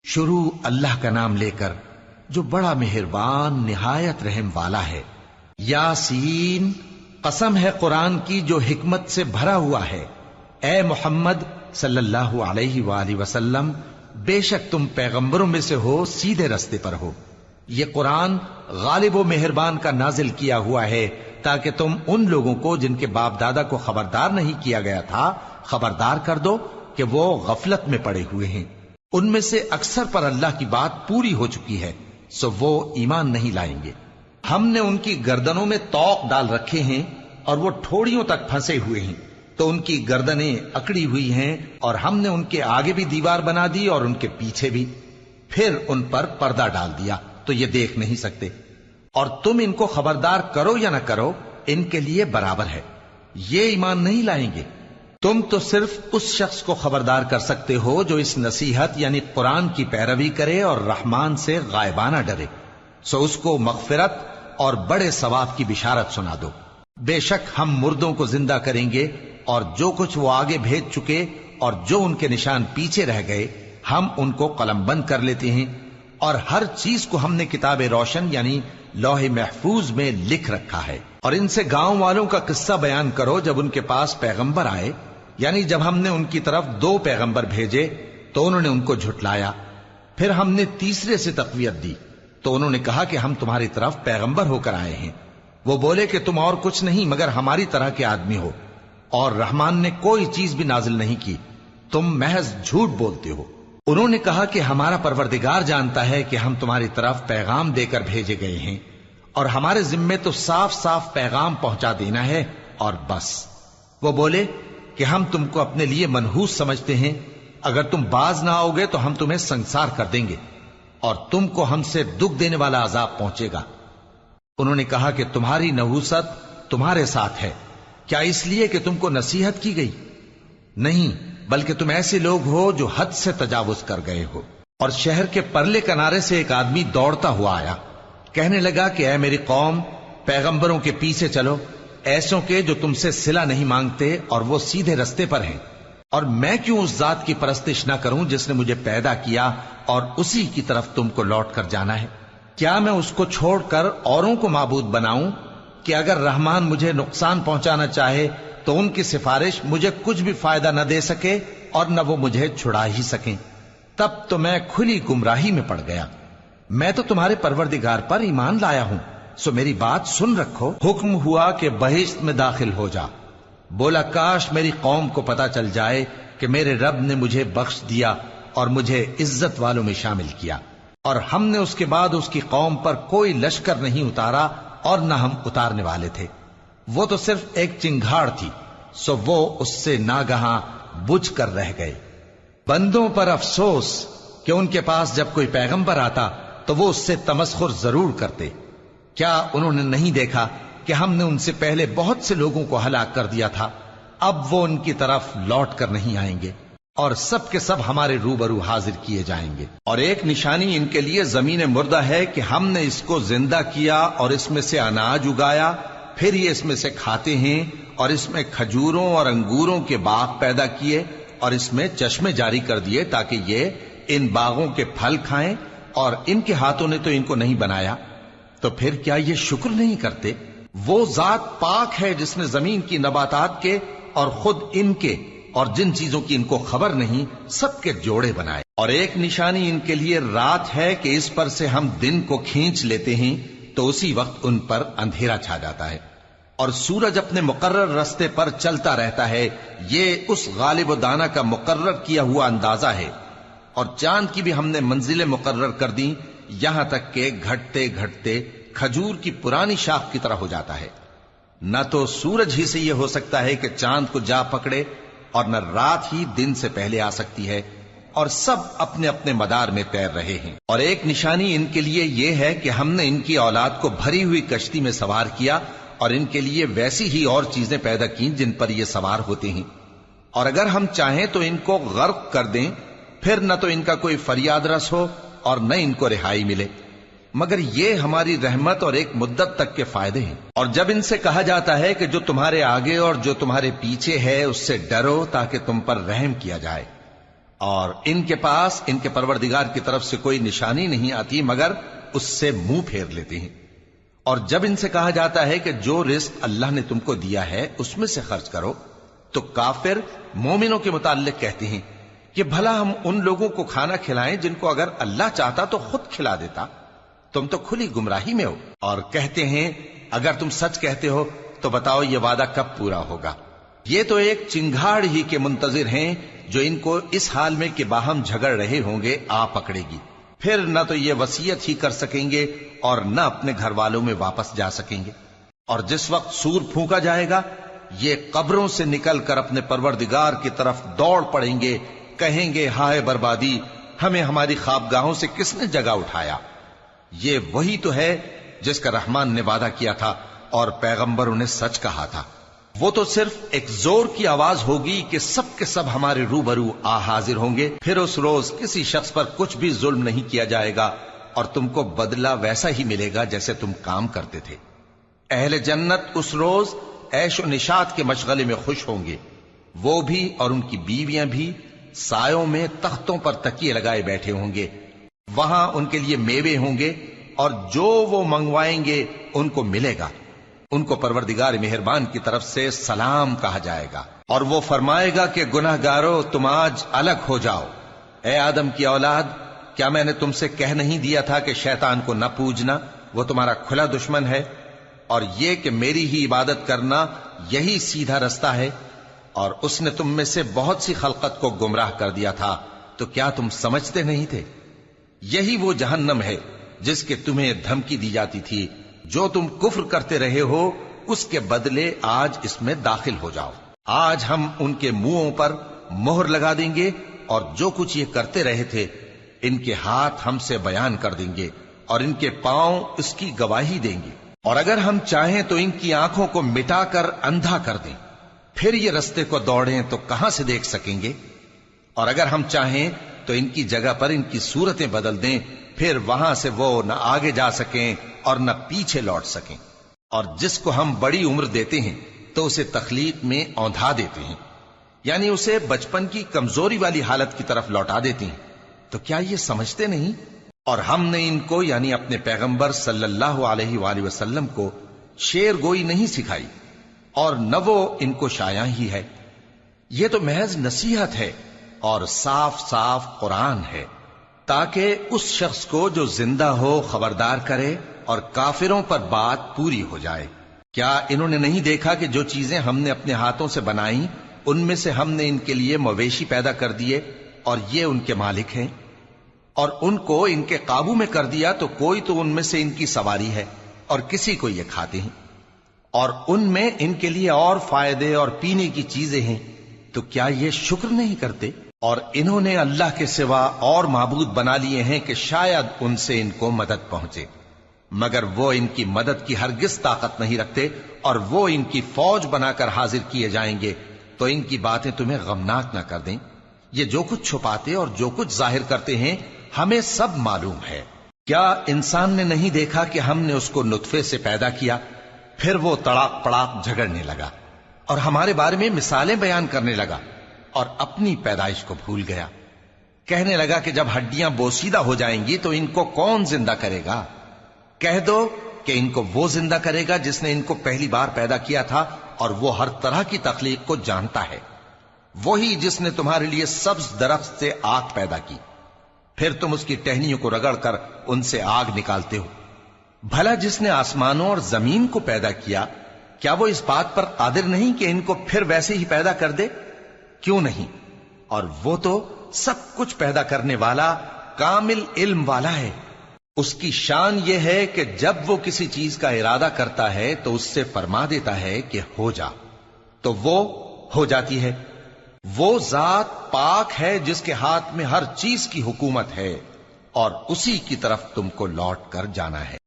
شروع اللہ کا نام لے کر جو بڑا مہربان نہایت رحم والا ہے۔ یاسین، قسم ہے قرآن کی جو حکمت سے بھرا ہوا ہے۔ اے محمد صلی اللہ علیہ وآلہ وسلم، بے شک تم پیغمبروں میں سے ہو، سیدھے رستے پر ہو۔ یہ قرآن غالب و مہربان کا نازل کیا ہوا ہے تاکہ تم ان لوگوں کو جن کے باپ دادا کو خبردار نہیں کیا گیا تھا خبردار کر دو کہ وہ غفلت میں پڑے ہوئے ہیں۔ ان میں سے اکثر پر اللہ کی بات پوری ہو چکی ہے، سو وہ ایمان نہیں لائیں گے۔ ہم نے ان کی گردنوں میں طوق ڈال رکھے ہیں اور وہ ٹھوڑیوں تک پھنسے ہوئے ہیں، تو ان کی گردنیں اکڑی ہوئی ہیں، اور ہم نے ان کے آگے بھی دیوار بنا دی اور ان کے پیچھے بھی، پھر ان پر پردہ ڈال دیا تو یہ دیکھ نہیں سکتے۔ اور تم ان کو خبردار کرو یا نہ کرو، ان کے لیے برابر ہے، یہ ایمان نہیں لائیں گے۔ تم تو صرف اس شخص کو خبردار کر سکتے ہو جو اس نصیحت یعنی قرآن کی پیروی کرے اور رحمان سے غائبانہ ڈرے، سو اس کو مغفرت اور بڑے ثواب کی بشارت سنا دو۔ بے شک ہم مردوں کو زندہ کریں گے، اور جو کچھ وہ آگے بھیج چکے اور جو ان کے نشان پیچھے رہ گئے ہم ان کو قلم بند کر لیتے ہیں، اور ہر چیز کو ہم نے کتاب روشن یعنی لوح محفوظ میں لکھ رکھا ہے۔ اور ان سے گاؤں والوں کا قصہ بیان کرو جب ان کے پاس پیغمبر آئے، یعنی جب ہم نے ان کی طرف 2 پیغمبر بھیجے تو انہوں نے ان کو جھٹلایا، پھر ہم نے تیسرے سے تقویت دی تو انہوں نے کہا کہ ہم تمہاری طرف پیغمبر ہو کر آئے ہیں۔ وہ بولے کہ تم اور کچھ نہیں مگر ہماری طرح کے آدمی ہو، اور رحمان نے کوئی چیز بھی نازل نہیں کی، تم محض جھوٹ بولتے ہو۔ انہوں نے کہا کہ ہمارا پروردگار جانتا ہے کہ ہم تمہاری طرف پیغام دے کر بھیجے گئے ہیں، اور ہمارے ذمے تو صاف صاف پیغام پہنچا دینا ہے اور بس۔ وہ بولے کہ ہم تم کو اپنے لیے منحوس سمجھتے ہیں، اگر تم باز نہ آؤ گے تو ہم تمہیں سنسار کر دیں گے، اور تم کو ہم سے دکھ دینے والا عذاب پہنچے گا۔ انہوں نے کہا کہ تمہاری نحوست تمہارے ساتھ ہے، کیا اس لیے کہ تم کو نصیحت کی گئی؟ نہیں، بلکہ تم ایسے لوگ ہو جو حد سے تجاوز کر گئے ہو۔ اور شہر کے پرلے کنارے سے ایک آدمی دوڑتا ہوا آیا، کہنے لگا کہ اے میری قوم، پیغمبروں کے پیچھے چلو، ایسوں کے جو تم سے صلہ نہیں مانگتے اور وہ سیدھے رستے پر ہیں۔ اور میں کیوں اس ذات کی پرستش نہ کروں جس نے مجھے پیدا کیا اور اسی کی طرف تم کو لوٹ کر جانا ہے؟ کیا میں اس کو چھوڑ کر اوروں کو معبود بناؤں کہ اگر رحمان مجھے نقصان پہنچانا چاہے تو ان کی سفارش مجھے کچھ بھی فائدہ نہ دے سکے اور نہ وہ مجھے چھڑا ہی سکیں؟ تب تو میں کھلی گمراہی میں پڑ گیا۔ میں تو تمہارے پروردگار پر ایمان لایا ہوں، سو میری بات سن رکھو۔ حکم ہوا کہ بہشت میں داخل ہو جا۔ بولا کاش میری قوم کو پتا چل جائے کہ میرے رب نے مجھے بخش دیا اور مجھے عزت والوں میں شامل کیا، اور ہم نے اس کے بعد اس کی قوم پر کوئی لشکر نہیں اتارا اور نہ ہم اتارنے والے تھے۔ وہ تو صرف ایک چنگھاڑ تھی، سو وہ اس سے ناگہاں بجھ کر رہ گئے۔ بندوں پر افسوس کہ ان کے پاس جب کوئی پیغمبر آتا تو وہ اس سے تمسخر ضرور کرتے۔ کیا انہوں نے نہیں دیکھا کہ ہم نے ان سے پہلے بہت سے لوگوں کو ہلاک کر دیا تھا؟ اب وہ ان کی طرف لوٹ کر نہیں آئیں گے، اور سب کے سب ہمارے روبرو حاضر کیے جائیں گے۔ اور ایک نشانی ان کے لیے زمین مردہ ہے کہ ہم نے اس کو زندہ کیا اور اس میں سے اناج اگایا، پھر یہ اس میں سے کھاتے ہیں، اور اس میں کھجوروں اور انگوروں کے باغ پیدا کیے اور اس میں چشمے جاری کر دیے تاکہ یہ ان باغوں کے پھل کھائیں، اور ان کے ہاتھوں نے تو ان کو نہیں بنایا، تو پھر کیا یہ شکر نہیں کرتے؟ وہ ذات پاک ہے جس نے زمین کی نباتات کے اور خود ان کے اور جن چیزوں کی ان کو خبر نہیں سب کے جوڑے بنائے۔ اور ایک نشانی ان کے لیے رات ہے کہ اس پر سے ہم دن کو کھینچ لیتے ہیں تو اسی وقت ان پر اندھیرا چھا جاتا ہے، اور سورج اپنے مقرر راستے پر چلتا رہتا ہے۔ یہ اس غالب و دانا کا مقرر کیا ہوا اندازہ ہے۔ اور چاند کی بھی ہم نے منزلیں مقرر کر دیں، یہاں تک کہ گھٹتے گھٹتے کھجور کی پرانی شاخ کی طرح ہو جاتا ہے۔ نہ تو سورج ہی سے یہ ہو سکتا ہے کہ چاند کو جا پکڑے، اور نہ رات ہی دن سے پہلے آ سکتی ہے، اور سب اپنے اپنے مدار میں تیر رہے ہیں۔ اور ایک نشانی ان کے لیے یہ ہے کہ ہم نے ان کی اولاد کو بھری ہوئی کشتی میں سوار کیا، اور ان کے لیے ویسی ہی اور چیزیں پیدا کی جن پر یہ سوار ہوتے ہیں، اور اگر ہم چاہیں تو ان کو غرق کر دیں، پھر نہ تو ان کا کوئی فریاد رس ہو اور نہ ان کو رہائی ملے، مگر یہ ہماری رحمت اور ایک مدت تک کے فائدے ہیں۔ اور جب ان سے کہا جاتا ہے کہ جو تمہارے آگے اور جو تمہارے پیچھے ہے اس سے ڈرو تاکہ تم پر رحم کیا جائے، اور ان کے پاس ان کے پروردگار کی طرف سے کوئی نشانی نہیں آتی مگر اس سے منہ پھیر لیتے ہیں۔ اور جب ان سے کہا جاتا ہے کہ جو رزق اللہ نے تم کو دیا ہے اس میں سے خرچ کرو، تو کافر مومنوں کے متعلق کہتے ہیں کہ بھلا ہم ان لوگوں کو کھانا کھلائیں جن کو اگر اللہ چاہتا تو خود کھلا دیتا، تم تو کھلی گمراہی میں ہو۔ اور کہتے ہیں اگر تم سچ کہتے ہو تو بتاؤ یہ وعدہ کب پورا ہوگا؟ یہ تو ایک چنگھاڑ ہی کے منتظر ہیں جو ان کو اس حال میں کہ باہم جھگڑ رہے ہوں گے آ پکڑے گی، پھر نہ تو یہ وصیت ہی کر سکیں گے اور نہ اپنے گھر والوں میں واپس جا سکیں گے۔ اور جس وقت سور پھونکا جائے گا یہ قبروں سے نکل کر اپنے پروردگار کی طرف دوڑ پڑیں گے، کہیں گے ہائے بربادی، ہمیں ہماری خوابگاہوں سے کس نے جگہ اٹھایا۔ یہ وہی تو ہے جس کا رحمان نے وعدہ کیا تھا اور پیغمبروں نے سچ کہا تھا۔ وہ تو صرف ایک زور کی آواز ہوگی کہ سب کے سب ہمارے روبرو آ حاضر ہوں گے، پھر اس روز کسی شخص پر کچھ بھی ظلم نہیں کیا جائے گا اور تم کو بدلہ ویسا ہی ملے گا جیسے تم کام کرتے تھے۔ اہل جنت اس روز عیش و نشاط کے مشغلے میں خوش ہوں گے، وہ بھی اور ان کی بیویاں بھی سایوں میں تختوں پر تکیے لگائے بیٹھے ہوں گے، وہاں ان کے لیے میوے ہوں گے اور جو وہ منگوائیں گے ان کو ملے گا۔ ان کو پروردگار مہربان کی طرف سے سلام کہا جائے گا، اور وہ فرمائے گا کہ گناہ گارو تم آج الگ ہو جاؤ۔ اے آدم کی اولاد، کیا میں نے تم سے کہہ نہیں دیا تھا کہ شیطان کو نہ پوجنا، وہ تمہارا کھلا دشمن ہے، اور یہ کہ میری ہی عبادت کرنا یہی سیدھا رستہ ہے؟ اور اس نے تم میں سے بہت سی خلقت کو گمراہ کر دیا تھا، تو کیا تم سمجھتے نہیں تھے؟ یہی وہ جہنم ہے جس کے تمہیں دھمکی دی جاتی تھی، جو تم کفر کرتے رہے ہو اس کے بدلے آج اس میں داخل ہو جاؤ۔ آج ہم ان کے منہوں پر مہر لگا دیں گے اور جو کچھ یہ کرتے رہے تھے ان کے ہاتھ ہم سے بیان کر دیں گے اور ان کے پاؤں اس کی گواہی دیں گے، اور اگر ہم چاہیں تو ان کی آنکھوں کو مٹا کر اندھا کر دیں، پھر یہ رستے کو دوڑیں تو کہاں سے دیکھ سکیں گے؟ اور اگر ہم چاہیں تو ان کی جگہ پر ان کی صورتیں بدل دیں، پھر وہاں سے وہ نہ آگے جا سکیں اور نہ پیچھے لوٹ سکیں۔ اور جس کو ہم بڑی عمر دیتے ہیں تو اسے تخلیق میں اوندھا دیتے ہیں، یعنی اسے بچپن کی کمزوری والی حالت کی طرف لوٹا دیتے ہیں۔ تو کیا یہ سمجھتے نہیں؟ اور ہم نے ان کو یعنی اپنے پیغمبر صلی اللہ علیہ وآلہ وسلم کو شعر گوئی نہیں سکھائی، اور نہ وہ ان کو شایع ہی ہے، یہ تو محض نصیحت ہے اور صاف صاف قرآن ہے، تاکہ اس شخص کو جو زندہ ہو خبردار کرے اور کافروں پر بات پوری ہو جائے۔ کیا انہوں نے نہیں دیکھا کہ جو چیزیں ہم نے اپنے ہاتھوں سے بنائیں ان میں سے ہم نے ان کے لیے مویشی پیدا کر دیے اور یہ ان کے مالک ہیں، اور ان کو ان کے قابو میں کر دیا تو کوئی تو ان میں سے ان کی سواری ہے اور کسی کو یہ کھاتے ہیں، اور ان میں ان کے لیے اور فائدے اور پینے کی چیزیں ہیں، تو کیا یہ شکر نہیں کرتے؟ اور انہوں نے اللہ کے سوا اور معبود بنا لیے ہیں کہ شاید ان سے ان کو مدد پہنچے، مگر وہ ان کی مدد کی ہرگز طاقت نہیں رکھتے، اور وہ ان کی فوج بنا کر حاضر کیے جائیں گے تو ان کی باتیں تمہیں غمناک نہ کر دیں۔ یہ جو کچھ چھپاتے اور جو کچھ ظاہر کرتے ہیں ہمیں سب معلوم ہے۔ کیا انسان نے نہیں دیکھا کہ ہم نے اس کو نطفے سے پیدا کیا، پھر وہ تڑاک پڑاک جھگڑنے لگا اور ہمارے بارے میں مثالیں بیان کرنے لگا اور اپنی پیدائش کو بھول گیا، کہنے لگا کہ جب ہڈیاں بوسیدہ ہو جائیں گی تو ان کو کون زندہ کرے گا؟ کہہ دو کہ ان کو وہ زندہ کرے گا جس نے ان کو پہلی بار پیدا کیا تھا، اور وہ ہر طرح کی تخلیق کو جانتا ہے، وہی جس نے تمہارے لیے سبز درخت سے آگ پیدا کی، پھر تم اس کی ٹہنیوں کو رگڑ کر ان سے آگ نکالتے ہو۔ بھلا جس نے آسمانوں اور زمین کو پیدا کیا، کیا وہ اس بات پر قادر نہیں کہ ان کو پھر ویسے ہی پیدا کر دے؟ کیوں نہیں؟ اور وہ تو سب کچھ پیدا کرنے والا کامل علم والا ہے۔ اس کی شان یہ ہے کہ جب وہ کسی چیز کا ارادہ کرتا ہے تو اس سے فرما دیتا ہے کہ ہو جا، تو وہ ہو جاتی ہے۔ وہ ذات پاک ہے جس کے ہاتھ میں ہر چیز کی حکومت ہے، اور اسی کی طرف تم کو لوٹ کر جانا ہے۔